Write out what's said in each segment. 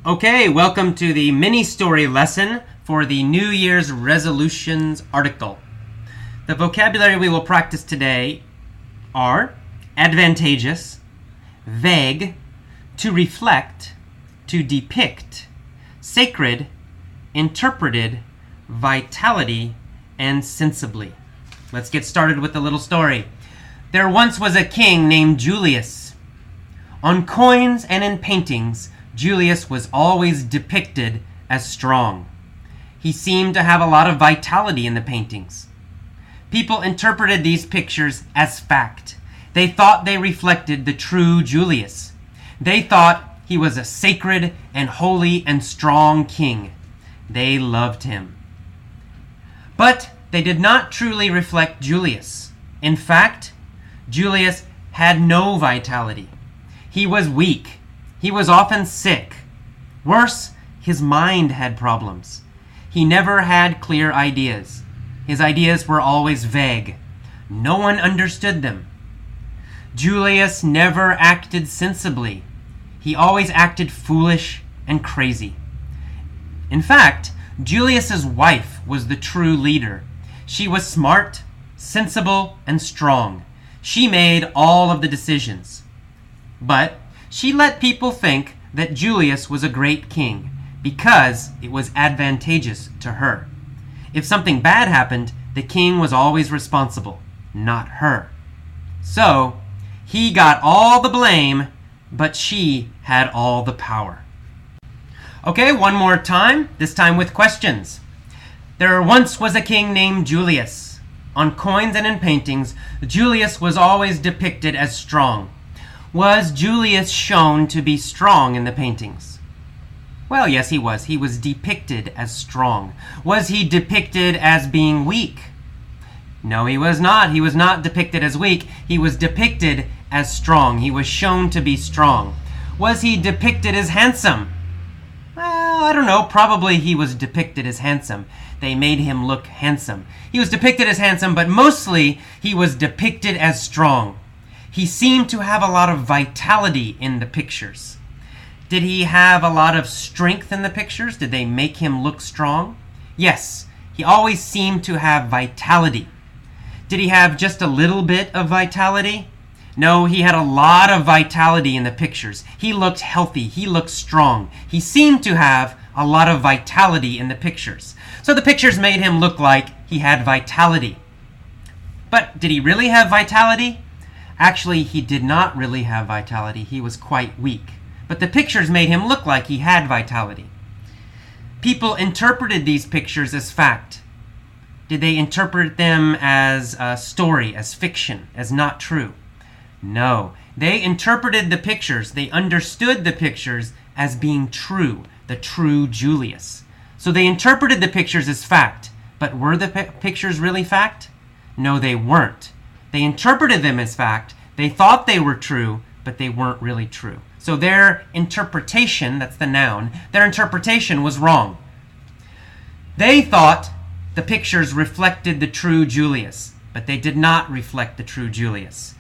Okay, welcome to the mini story lesson for the New Year's resolutions article. The vocabulary we will practice today are advantageous, vague, to reflect, to depict, sacred, interpreted, vitality, and sensibly. Let's get started with the little story. There once was a king named Julius. On coins and in paintings, Julius was always depicted as strong. He seemed to have a lot of vitality in the paintings. People interpreted these pictures as fact. They thought they reflected the true Julius. They thought he was a sacred and holy and strong king. They loved him. But they did not truly reflect Julius. In fact, Julius had no vitality. He was weak. He was often sick. Worse, his mind had problems. He never had clear ideas. His ideas were always vague. No one understood them. Julius never acted sensibly. He always acted foolish and crazy. In fact, Julius's wife was the true leader. She was smart, sensible, and strong. She made all of the decisions. But she let people think that Julius was a great king because it was advantageous to her. If something bad happened, the king was always responsible, not her. So, he got all the blame, but she had all the power. Okay, one more time, this time with questions. There once was a king named Julius. On coins and in paintings, Julius was always depicted as strong. Was Julius shown to be strong in the paintings? Well, yes, he was. He was depicted as strong. Was he depicted as being weak? No, he was not. He was not depicted as weak. He was depicted as strong. He was shown to be strong. Was he depicted as handsome? Well, I don't know. Probably he was depicted as handsome. They made him look handsome. He was depicted as handsome, but mostly he was depicted as strong. He seemed to have a lot of vitality in the pictures. Did he have a lot of strength in the pictures? Did they make him look strong? Yes, he always seemed to have vitality. Did he have just a little bit of vitality? No, he had a lot of vitality in the pictures. He looked healthy. He looked strong. He seemed to have a lot of vitality in the pictures. So the pictures made him look like he had vitality. But did he really have vitality? Actually, he did not really have vitality. He was quite weak. But the pictures made him look like he had vitality. People interpreted these pictures as fact. Did they interpret them as a story, as fiction, as not true? No. They interpreted the pictures, they understood the pictures as being true, the true Julius. So they interpreted the pictures as fact. But were the pictures really fact? No, they weren't. They interpreted them as fact. They thought they were true, but they weren't really true. So their interpretation, that's the noun, their interpretation was wrong. They thought the pictures reflected the true Julius, but they did not reflect the true Julius.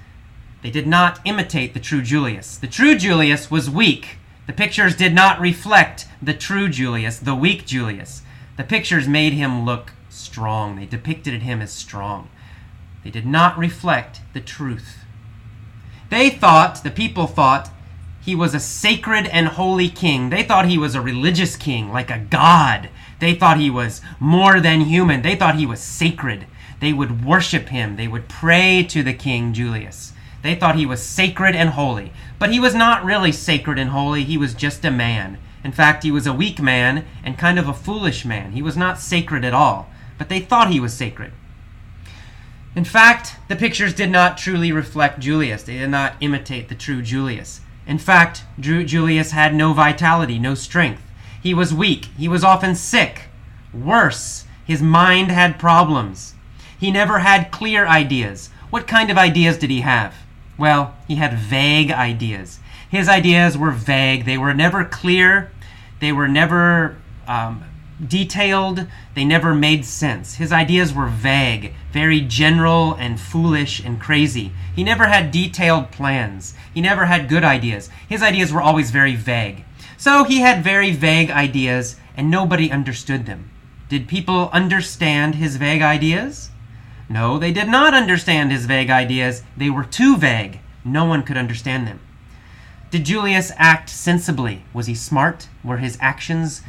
They did not imitate the true Julius. The true Julius was weak. The pictures did not reflect the true Julius, the weak Julius. The pictures made him look strong. They depicted him as strong. They did not reflect the truth. The people thought, he was a sacred and holy king. They thought he was a religious king, like a god. They thought he was more than human. They thought he was sacred. They would worship him. They would pray to the king Julius. They thought he was sacred and holy. But he was not really sacred and holy. He was just a man. In fact, he was a weak man and kind of a foolish man. He was not sacred at all. But they thought he was sacred. In fact, the pictures did not truly reflect Julius. They did not imitate the true Julius. In fact, Julius had no vitality, no strength. He was weak. He was often sick. Worse, his mind had problems. He never had clear ideas. What kind of ideas did he have? Well, he had vague ideas. His ideas were vague. They were never clear. They were never detailed. They never made sense. His ideas were vague, very general and foolish and crazy. He never had detailed plans. He never had good ideas. His ideas were always very vague. So he had very vague ideas, and nobody understood them. Did people understand his vague ideas? No, they did not understand his vague ideas. They were too vague. No one could understand them. Did Julius act sensibly? Was he smart? Were his actions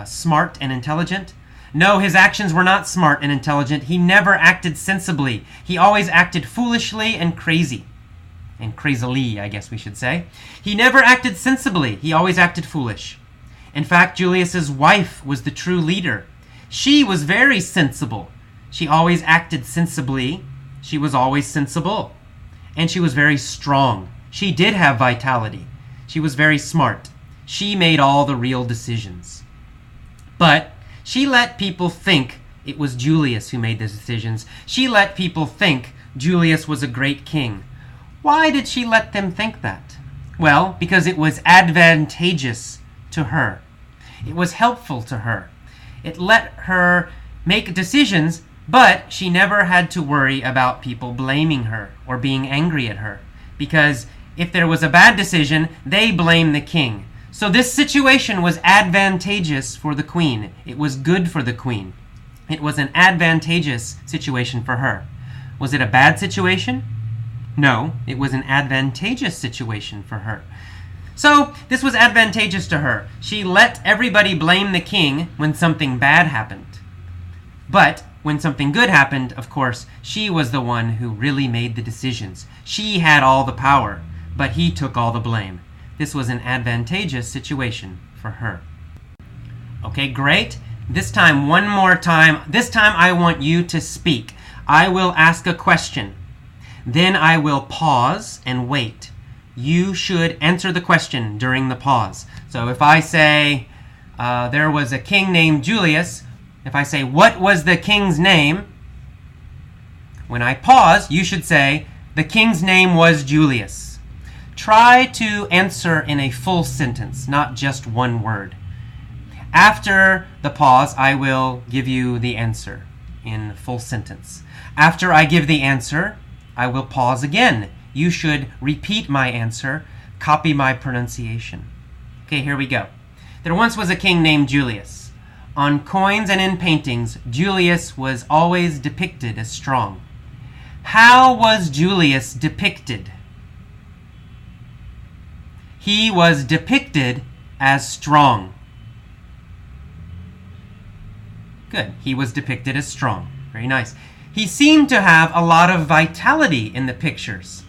smart and intelligent? No, his actions were not smart and intelligent. He never acted sensibly. He always acted foolishly and crazy. And crazily, I guess we should say. He never acted sensibly. He always acted foolish. In fact, Julius's wife was the true leader. She was very sensible. She always acted sensibly. She was always sensible. And she was very strong. She did have vitality. She was very smart. She made all the real decisions. But she let people think it was Julius who made the decisions. She let people think Julius was a great king. Why did she let them think that? Well, because it was advantageous to her. It was helpful to her. It let her make decisions, but she never had to worry about people blaming her or being angry at her. Because if there was a bad decision, they blamed the king. So this situation was advantageous for the queen. It was good for the queen. It was an advantageous situation for her. Was it a bad situation? No, it was an advantageous situation for her. So this was advantageous to her. She let everybody blame the king when something bad happened. But when something good happened, of course, she was the one who really made the decisions. She had all the power, but he took all the blame. This was an advantageous situation for her. Okay, great. This time, one more time. This time I want you to speak. I will ask a question. Then I will pause and wait. You should answer the question during the pause. So if I say, there was a king named Julius, if I say, what was the king's name? When I pause, you should say, the king's name was Julius. Try to answer in a full sentence, not just one word. After the pause, I will give you the answer in full sentence. After I give the answer, I will pause again. You should repeat my answer, copy my pronunciation. Okay, here we go. There once was a king named Julius. On coins and in paintings, Julius was always depicted as strong. How was Julius depicted? He was depicted as strong. Good. He was depicted as strong. Very nice. He seemed to have a lot of vitality in the pictures.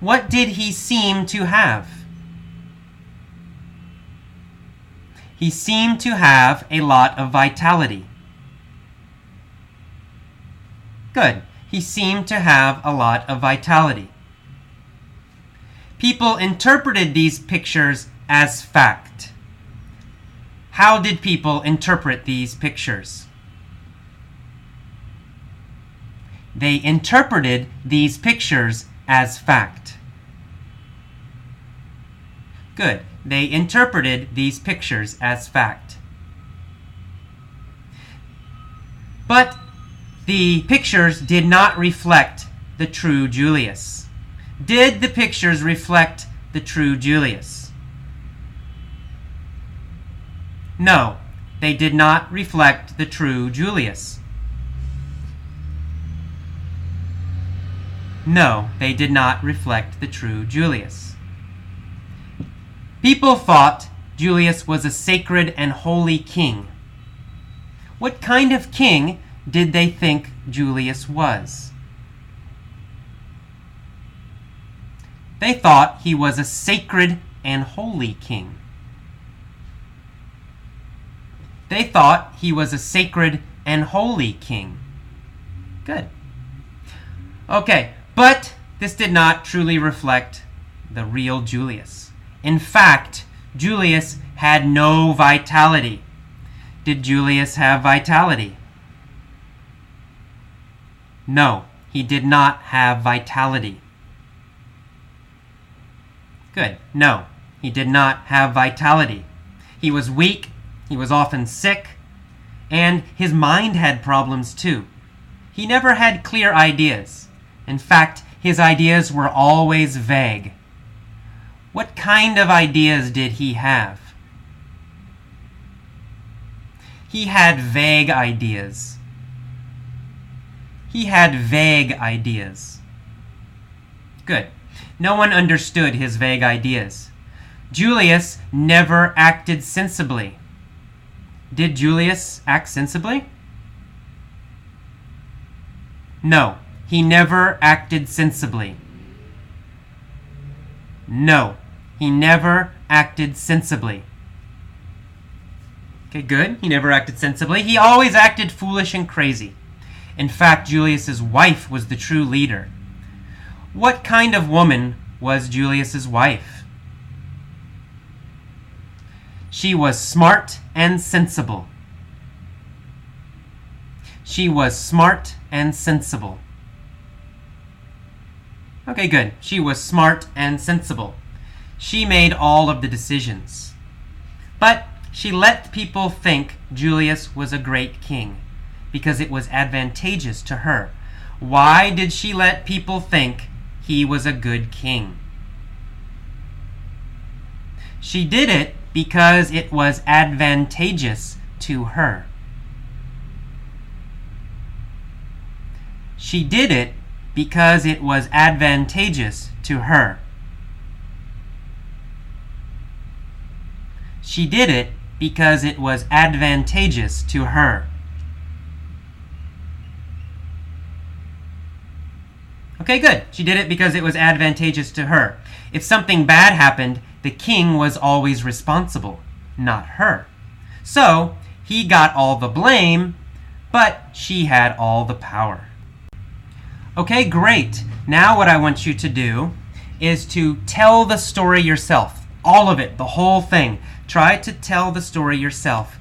What did he seem to have? He seemed to have a lot of vitality. Good. He seemed to have a lot of vitality. People interpreted these pictures as fact. How did people interpret these pictures? They interpreted these pictures as fact. Good. They interpreted these pictures as fact. But the pictures did not reflect the true Julius. Did the pictures reflect the true Julius? No, they did not reflect the true Julius. No, they did not reflect the true Julius. People thought Julius was a sacred and holy king. What kind of king did they think Julius was? They thought he was a sacred and holy king. They thought he was a sacred and holy king. Good. Okay, but this did not truly reflect the real Julius. In fact, Julius had no vitality. Did Julius have vitality? No, he did not have vitality. Good. No, he did not have vitality. He was weak, he was often sick, and his mind had problems too. He never had clear ideas. In fact, his ideas were always vague. What kind of ideas did he have? He had vague ideas. He had vague ideas. Good. No one understood his vague ideas. Julius never acted sensibly. Did Julius act sensibly? No, he never acted sensibly. No, he never acted sensibly. Okay, good. He never acted sensibly. He always acted foolish and crazy. In fact, Julius's wife was the true leader. What kind of woman was Julius's wife? She was smart and sensible. She was smart and sensible. Okay, good. She was smart and sensible. She made all of the decisions. But she let people think Julius was a great king because it was advantageous to her. Why did she let people think he was a good king? She did it because it was advantageous to her. She did it because it was advantageous to her. She did it because it was advantageous to her. Okay, good. She did it because it was advantageous to her. If something bad happened, the king was always responsible, not her. So, he got all the blame, but she had all the power. Okay, great. Now what I want you to do is to tell the story yourself. All of it, the whole thing. Try to tell the story yourself.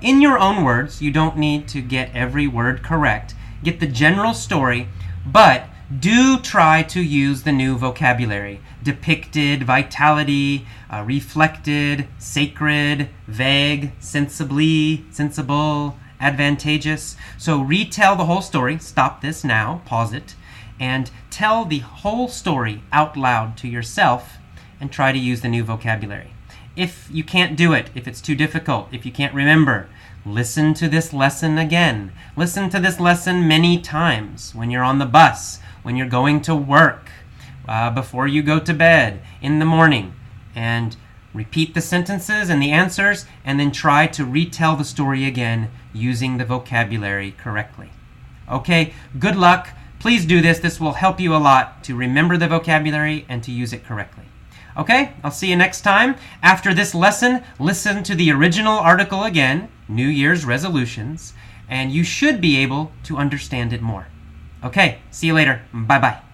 In your own words. You don't need to get every word correct. Get the general story, but do try to use the new vocabulary. Depicted, vitality, reflected, sacred, vague, sensibly, sensible, advantageous. So retell the whole story. Stop this now, pause it, and tell the whole story out loud to yourself and try to use the new vocabulary. If you can't do it, if it's too difficult, if you can't remember, listen to this lesson again. Listen to this lesson many times when you're on the bus, when you're going to work, before you go to bed, in the morning, and repeat the sentences and the answers, and then try to retell the story again using the vocabulary correctly. Okay, good luck. Please do this. This will help you a lot to remember the vocabulary and to use it correctly. Okay, I'll see you next time. After this lesson, listen to the original article again, New Year's resolutions, and you should be able to understand it more. Okay, see you later. Bye-bye.